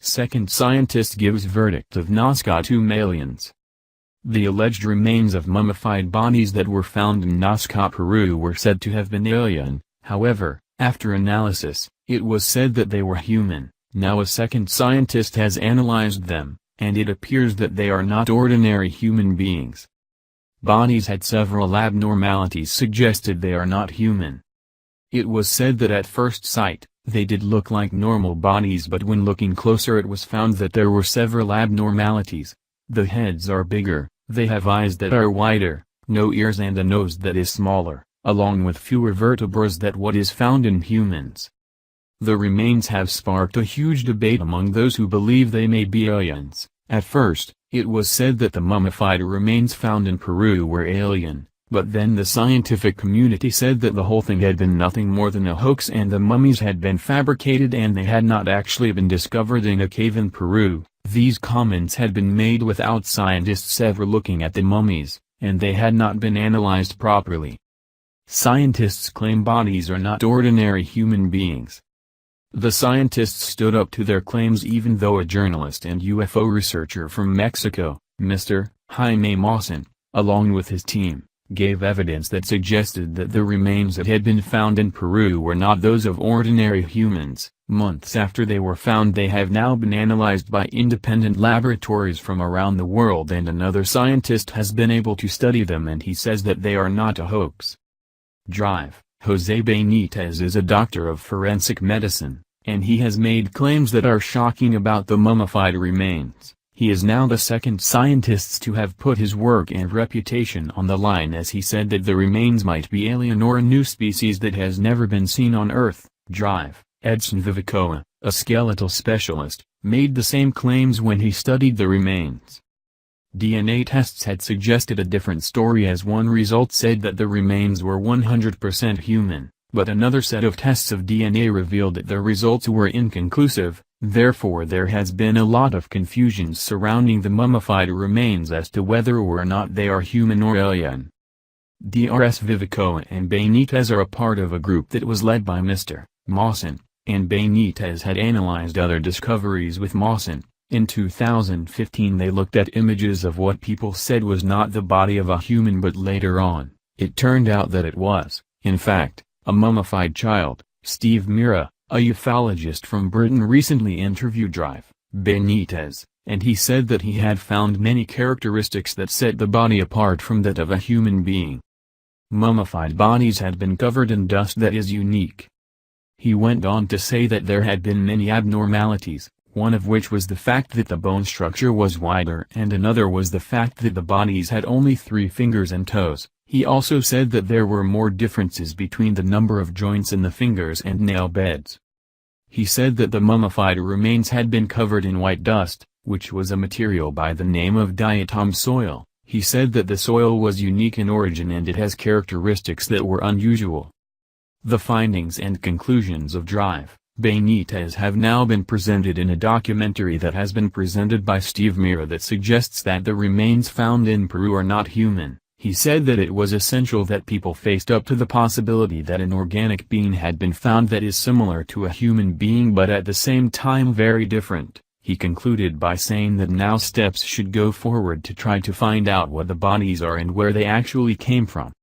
Second scientist gives verdict of Nazca to aliens. The alleged remains of mummified bodies that were found in Nazca, Peru were said to have been alien. However, after analysis, it was said that they were human. Now a second scientist has analyzed them, and it appears that they are not ordinary human beings. Bodies had several abnormalities suggested they are not human. It was said that at first sight, they did look like normal bodies, but when looking closer it was found that there were several abnormalities. The heads are bigger, they have eyes that are wider, no ears and a nose that is smaller, along with fewer vertebrae than what is found in humans. The remains have sparked a huge debate among those who believe they may be aliens. At first, it was said that the mummified remains found in Peru were alien. But then the scientific community said that the whole thing had been nothing more than a hoax and the mummies had been fabricated and they had not actually been discovered in a cave in Peru. These comments had been made without scientists ever looking at the mummies, and they had not been analyzed properly. Scientists claim bodies are not ordinary human beings. The scientists stood up to their claims even though a journalist and UFO researcher from Mexico, Mr. Jaime Maussan, along with his team, gave evidence that suggested that the remains that had been found in Peru were not those of ordinary humans. Months after they were found, they have now been analyzed by independent laboratories from around the world, and another scientist has been able to study them, and he says that they are not a hoax. Drive. Jose Benitez is a doctor of forensic medicine, and he has made claims that are shocking about the mummified remains. He is now the second scientist to have put his work and reputation on the line, as he said that the remains might be alien or a new species that has never been seen on Earth. Drive. Edson Vivicoa, a skeletal specialist, made the same claims when he studied the remains. DNA tests had suggested a different story, as one result said that the remains were 100% human, but another set of tests of DNA revealed that the results were inconclusive. Therefore there has been a lot of confusion surrounding the mummified remains as to whether or not they are human or alien. Drs. Vivicoa and Benitez are a part of a group that was led by Mr. Maussan, and Benitez had analyzed other discoveries with Maussan. In 2015 they looked at images of what people said was not the body of a human, but later on, it turned out that it was, in fact, a mummified child. Steve Mira, a ufologist from Britain, recently interviewed Drive. Benitez, and he said that he had found many characteristics that set the body apart from that of a human being. Mummified bodies had been covered in dust that is unique. He went on to say that there had been many abnormalities, one of which was the fact that the bone structure was wider, and another was the fact that the bodies had only 3 fingers and toes. He also said that there were more differences between the number of joints in the fingers and nail beds. He said that the mummified remains had been covered in white dust, which was a material by the name of diatom soil. He said that the soil was unique in origin and it has characteristics that were unusual. The findings and conclusions of Drive. Benitez have now been presented in a documentary that has been presented by Steve Mira that suggests that the remains found in Peru are not human. He said that it was essential that people faced up to the possibility that an organic being had been found that is similar to a human being but at the same time very different. He concluded by saying that now steps should go forward to try to find out what the bodies are and where they actually came from.